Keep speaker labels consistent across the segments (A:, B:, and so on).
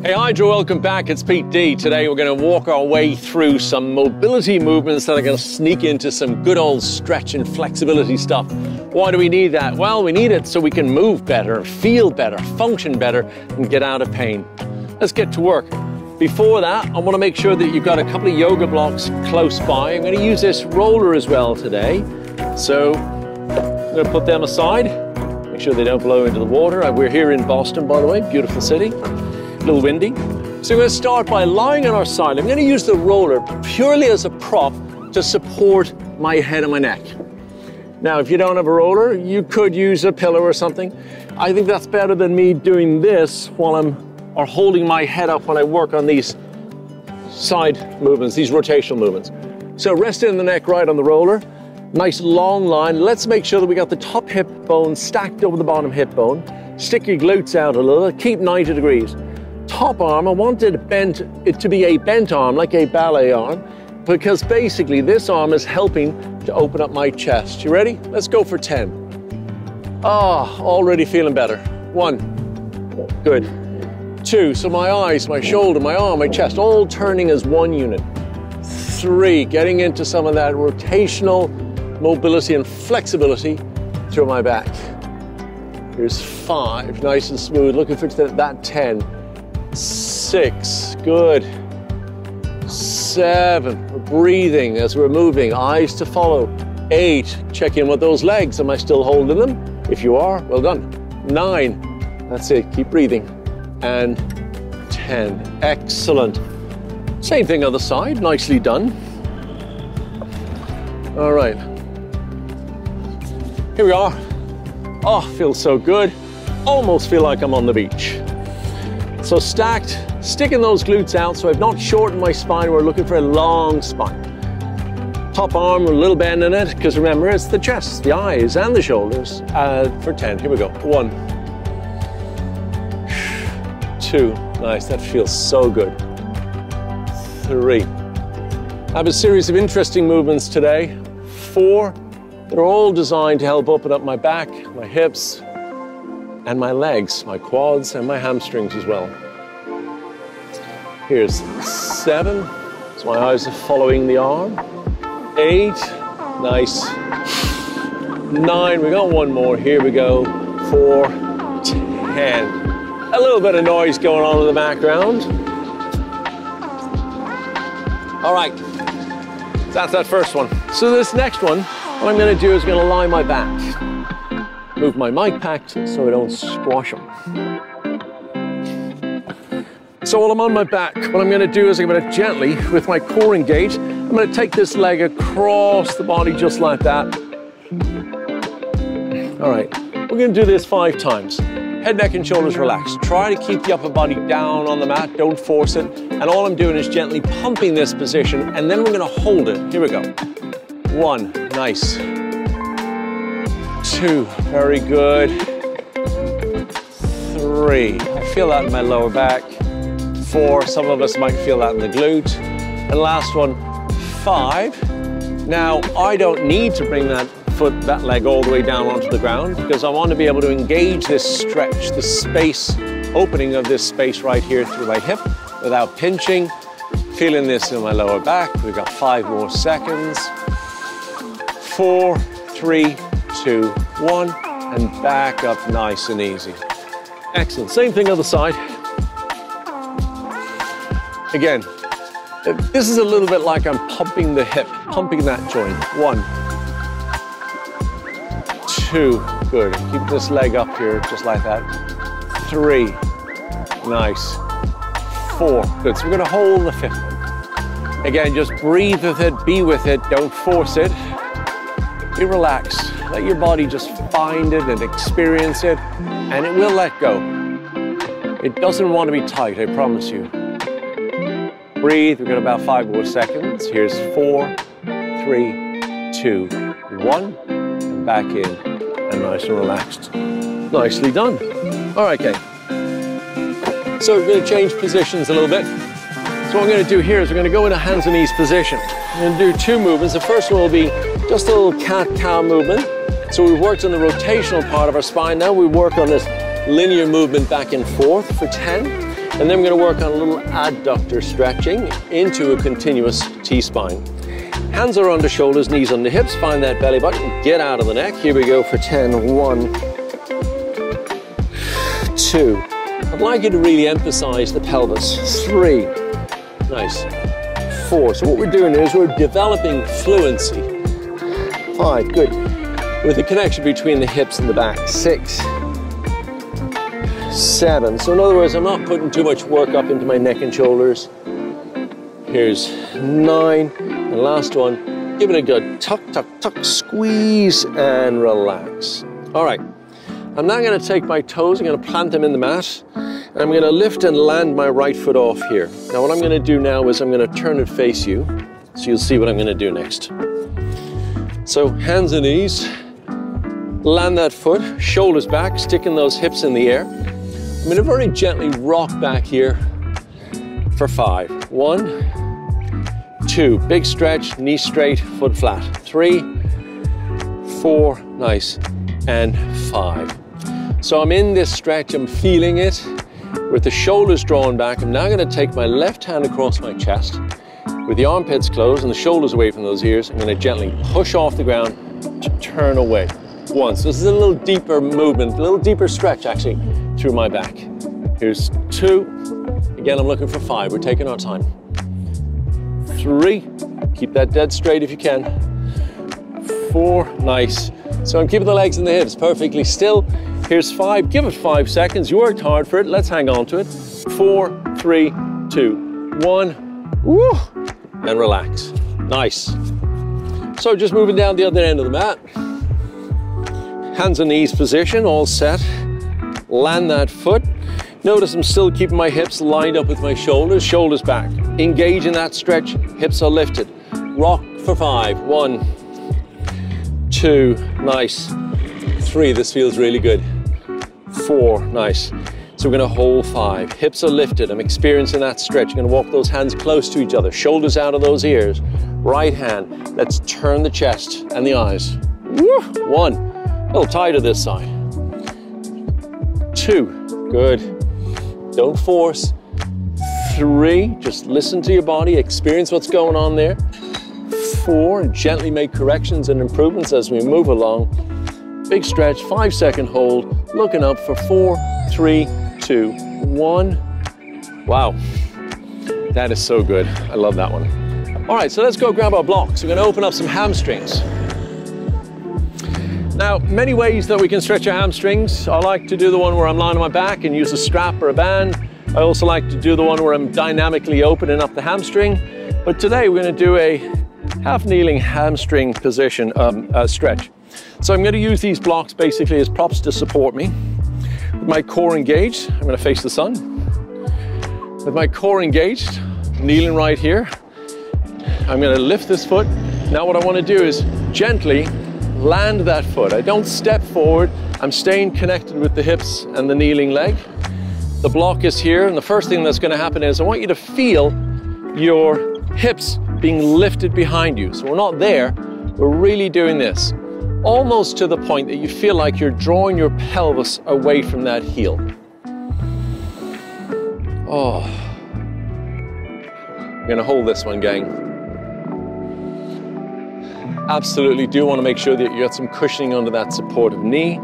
A: Hey Hydrow, welcome back. It's Pete D. Today we're going to walk our way through some mobility movements that are going to sneak into some good old stretch and flexibility stuff. Why do we need that? Well, we need it so we can move better, feel better, function better, and get out of pain. Let's get to work. Before that, I want to make sure that you've got a couple of yoga blocks close by. I'm going to use this roller as well today. So I'm going to put them aside, make sure they don't blow into the water. We're here in Boston, by the way, beautiful city. A little windy. So we're going to start by lying on our side. I'm going to use the roller purely as a prop to support my head and my neck. Now, if you don't have a roller, you could use a pillow or something. I think that's better than me doing this while or holding my head up when I work on these side movements, these rotational movements. So rest in the neck right on the roller. Nice long line. Let's make sure that we got the top hip bone stacked over the bottom hip bone. Stick your glutes out a little. Keep 90 degrees. Top arm, I want it to be a bent arm, like a ballet arm, because basically this arm is helping to open up my chest. You ready? Let's go for 10. Already feeling better. 1, good. 2, so my eyes, my shoulder, my arm, my chest, all turning as one unit. 3, getting into some of that rotational mobility and flexibility through my back. Here's 5, nice and smooth, looking for that 10. 6, good. 7, we're breathing as we're moving, eyes to follow. 8, check in with those legs. Am I still holding them? If you are, well done. 9, that's it, keep breathing. And 10, excellent. Same thing other side, nicely done. All right, here we are. Feels so good. Almost feel like I'm on the beach. So stacked, sticking those glutes out so I've not shortened my spine. We're looking for a long spine. Top arm, a little bend in it, because remember, it's the chest, the eyes, and the shoulders. For 10, here we go. 1, 2, nice, that feels so good. 3. I have a series of interesting movements today. 4, they're all designed to help open up my back, my hips, and my legs, my quads, and my hamstrings as well. Here's 7, so my eyes are following the arm. 8, nice. 9, we got one more, here we go. 4, 10. A little bit of noise going on in the background. All right, that's that first one. So this next one, what I'm gonna do is I'm gonna lie my back. Move my mic pack so I don't squash them. So while I'm on my back, what I'm going to do is I'm going to gently, with my core engaged, I'm going to take this leg across the body just like that. All right, we're going to do this 5 times. Head, neck, and shoulders relaxed. Try to keep the upper body down on the mat, don't force it. And all I'm doing is gently pumping this position, and then we're going to hold it. Here we go. 1, nice. 2, very good. 3, I feel that in my lower back. 4, some of us might feel that in the glute. And last one, 5. Now, I don't need to bring that leg all the way down onto the ground because I want to be able to engage this stretch, the space, opening of this space right here through my hip without pinching. Feeling this in my lower back. We've got 5 more seconds. 4, 3, 2, 1, and back up nice and easy. Excellent, same thing other side. Again, this is a little bit like I'm pumping the hip, pumping that joint. 1, 2, good. Keep this leg up here, just like that. 3, nice. 4, good. So we're gonna hold the 5th one. Again, just breathe with it, be with it, don't force it. Be relaxed. Let your body just find it and experience it, and it will let go. It doesn't want to be tight, I promise you. Breathe, we've got about 5 more seconds. Here's 4, 3, 2, 1, and back in, and nice and relaxed. Nicely done. All right, okay. So we're going to change positions a little bit. So what I'm going to do here is we're going to go in a hands and knees position. I'm going to do 2 movements. The first one will be just a little cat-cow movement. So we've worked on the rotational part of our spine. Now we work on this linear movement back and forth for 10. And then we're gonna work on a little adductor stretching into a continuous T-spine. Hands are on the shoulders, knees on the hips, find that belly button, get out of the neck. Here we go for 10, 1, 2. I'd like you to really emphasize the pelvis. 3, nice. 4, so what we're doing is we're developing fluency. 5, good. With the connection between the hips and the back. 6, 7. So in other words, I'm not putting too much work up into my neck and shoulders. Here's 9, and last one. Give it a good tuck, tuck, tuck, squeeze, and relax. All right, I'm now gonna take my toes, I'm gonna plant them in the mat, and I'm gonna lift and land my right foot off here. Now what I'm gonna do now is I'm gonna turn it face you, so you'll see what I'm gonna do next. So hands and knees, land that foot, shoulders back, sticking those hips in the air. I'm gonna very gently rock back here for 5. 1, 2, big stretch, knee straight, foot flat. 3, 4, nice, and 5. So I'm in this stretch, I'm feeling it. With the shoulders drawn back, I'm now gonna take my left hand across my chest. With the armpits closed and the shoulders away from those ears, I'm gonna gently push off the ground to turn away. 1, so this is a little deeper movement, a little deeper stretch actually through my back. Here's 2, again I'm looking for 5, we're taking our time. 3, keep that dead straight if you can. 4, nice. So I'm keeping the legs and the hips perfectly still. Here's 5, give it 5 seconds. You worked hard for it, let's hang on to it. 4, 3, 2, 1, woo, and relax. Nice. So just moving down the other end of the mat. Hands and knees position, all set. Land that foot. Notice I'm still keeping my hips lined up with my shoulders, shoulders back. Engage in that stretch, hips are lifted. Rock for 5, 1, 2, nice. 3, this feels really good. 4, nice. So we're gonna hold 5, hips are lifted. I'm experiencing that stretch. You're gonna walk those hands close to each other, shoulders out of those ears. Right hand, let's turn the chest and the eyes. Woo. 1, a little tighter this side. 2, good. Don't force. 3, just listen to your body, experience what's going on there. 4, gently make corrections and improvements as we move along. Big stretch, 5-second hold, looking up for 4, 3, 2, 1. Wow, that is so good. I love that one. All right, so let's go grab our blocks. We're gonna open up some hamstrings. Now, many ways that we can stretch our hamstrings. I like to do the one where I'm lying on my back and use a strap or a band. I also like to do the one where I'm dynamically opening up the hamstring. But today we're gonna do a half kneeling hamstring position stretch. So I'm gonna use these blocks basically as props to support me. With my core engaged, I'm gonna face the sun. With my core engaged, kneeling right here, I'm gonna lift this foot. Now what I wanna do is gently land that foot. I don't step forward. I'm staying connected with the hips and the kneeling leg. The block is here, and the first thing that's going to happen is I want you to feel your hips being lifted behind you. So we're not there, we're really doing this. Almost to the point that you feel like you're drawing your pelvis away from that heel. Oh. I'm going to hold this one, gang. Absolutely do want to make sure that you got some cushioning under that supportive knee.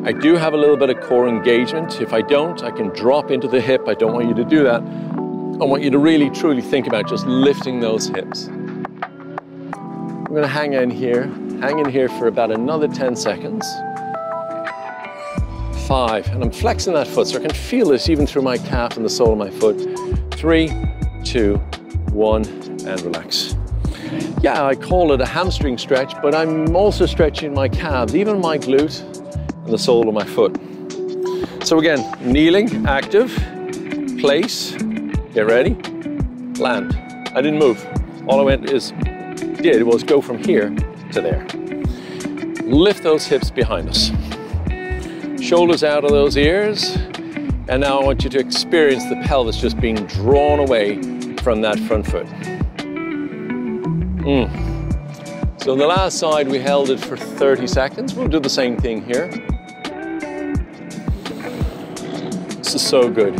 A: I do have a little bit of core engagement. If I don't, I can drop into the hip. I don't want you to do that. I want you to really, truly think about just lifting those hips. I'm going to hang in here for about another 10 seconds. 5, and I'm flexing that foot so I can feel this even through my calf and the sole of my foot. 3, 2, 1, and relax. Yeah, I call it a hamstring stretch, but I'm also stretching my calves, even my glute and the sole of my foot. So again, kneeling, active, place, get ready, land. I didn't move. All I did was go from here to there. Lift those hips behind us. Shoulders out of those ears. And now I want you to experience the pelvis just being drawn away from that front foot. So on the last side, we held it for 30 seconds. We'll do the same thing here. This is so good.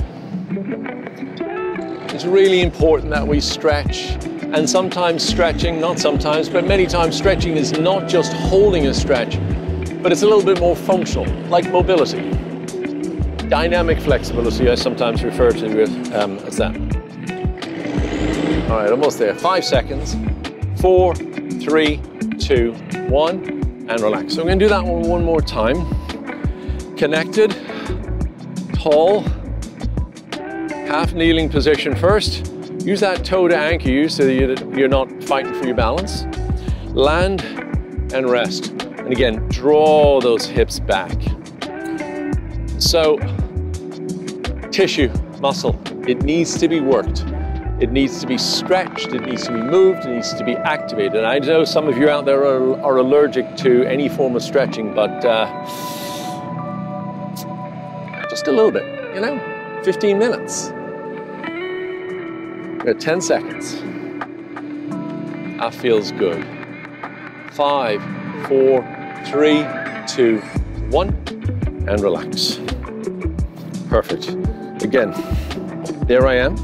A: It's really important that we stretch. And sometimes stretching, not sometimes, but many times stretching is not just holding a stretch, but it's a little bit more functional, like mobility. Dynamic flexibility, I sometimes refer to it as that. All right, almost there. 5 seconds. 4, 3, 2, 1, and relax. So I'm going to do that one more time. Connected, tall, half kneeling position first. Use that toe to anchor you so that you're not fighting for your balance. Land and rest. And again, draw those hips back. So, tissue, muscle, it needs to be worked. It needs to be stretched, it needs to be moved, it needs to be activated. I know some of you out there are allergic to any form of stretching, but just a little bit, you know, 15 minutes. 10 seconds. That feels good. 5, 4, 3, 2, 1, and relax. Perfect. Again, there I am.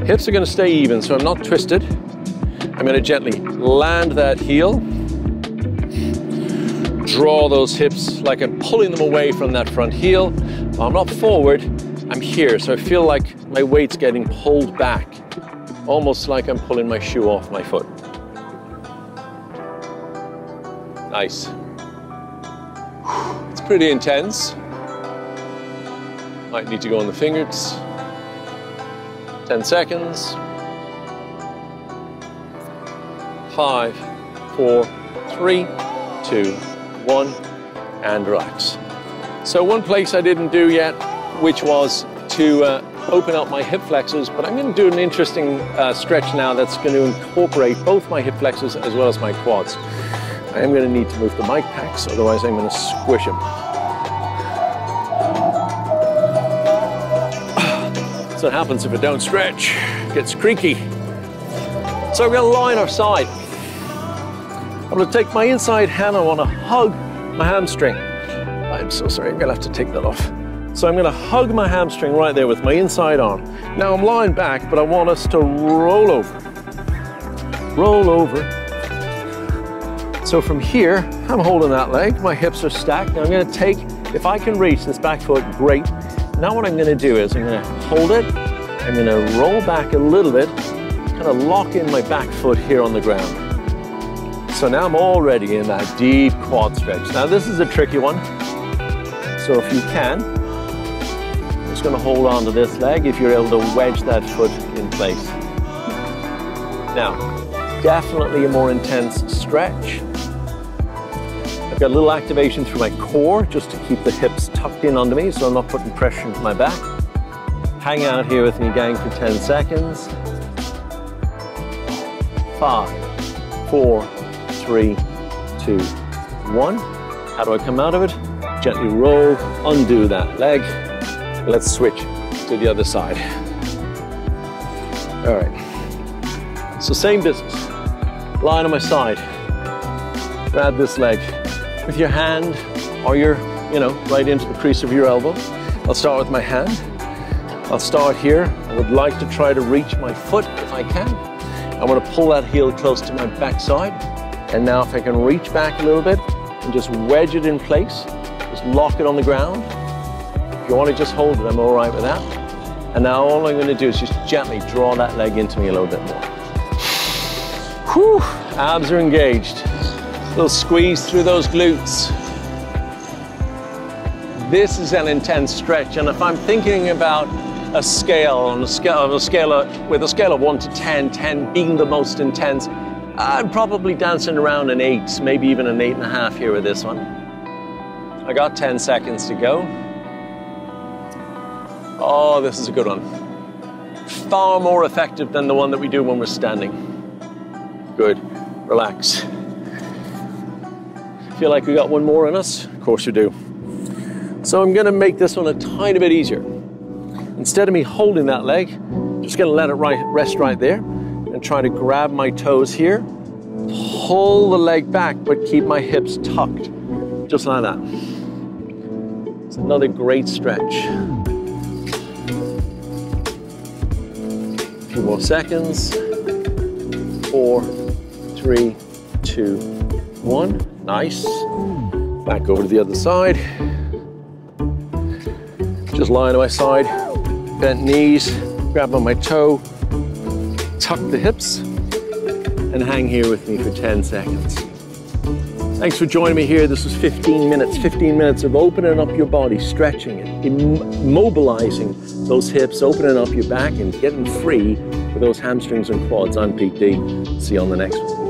A: Hips are going to stay even, so I'm not twisted. I'm going to gently land that heel. Draw those hips like I'm pulling them away from that front heel. I'm not forward, I'm here, so I feel like my weight's getting pulled back. Almost like I'm pulling my shoe off my foot. Nice. It's pretty intense. Might need to go on the fingers. 10 seconds. 5, 4, 3, 2, 1, and relax. So one place I didn't do yet, which was to open up my hip flexors, but I'm going to do an interesting stretch now that's going to incorporate both my hip flexors as well as my quads. I am going to need to move the mic packs, otherwise I'm going to squish them. That's what happens if I don't stretch. It gets creaky. So we're going to lie on our side. I'm going to take my inside hand, I want to hug my hamstring. I'm so sorry, I'm going to have to take that off. So I'm going to hug my hamstring right there with my inside arm. Now I'm lying back, but I want us to roll over. Roll over. So from here, I'm holding that leg, my hips are stacked. Now I'm going to take, if I can reach this back foot, great. Now what I'm going to do is I'm going to hold it, I'm going to roll back a little bit, kind of lock in my back foot here on the ground. So now I'm already in that deep quad stretch. Now this is a tricky one. So if you can, I'm just going to hold on to this leg if you're able to wedge that foot in place. Now, definitely a more intense stretch. I've got a little activation through my core just to keep the hips tucked in under me so I'm not putting pressure into my back. Hang out here with me, gang, for 10 seconds. 5, 4, 3, 2, 1. How do I come out of it? Gently roll, undo that leg. Let's switch to the other side. All right. So same business. Lying on my side. Grab this leg with your hand or your, right into the crease of your elbow. I'll start with my hand. I'll start here. I would like to try to reach my foot if I can. I want to pull that heel close to my backside. And now if I can reach back a little bit and just wedge it in place, just lock it on the ground. If you want to just hold it, I'm all right with that. And now all I'm going to do is just gently draw that leg into me a little bit more. Whew, abs are engaged. A little squeeze through those glutes. This is an intense stretch, and if I'm thinking about a scale, with a scale of 1 to 10, 10 being the most intense, I'm probably dancing around an 8, maybe even an 8.5 here with this one. I got 10 seconds to go. Oh, this is a good one. Far more effective than the one that we do when we're standing. Good, relax. Feel like we got one more in us? Of course we do. So I'm gonna make this one a tiny bit easier. Instead of me holding that leg, I'm just gonna let it rest right there and try to grab my toes here, pull the leg back, but keep my hips tucked, just like that. It's another great stretch. few more seconds. 4, 3, 2, 1. Nice. Back over to the other side. Just lying to my side, bent knees, grab on my toe, tuck the hips, and hang here with me for 10 seconds. Thanks for joining me here. This was 15 minutes of opening up your body, stretching it, immobilizing those hips, opening up your back and getting free for those hamstrings and quads. I'm Pete D. See you on the next one.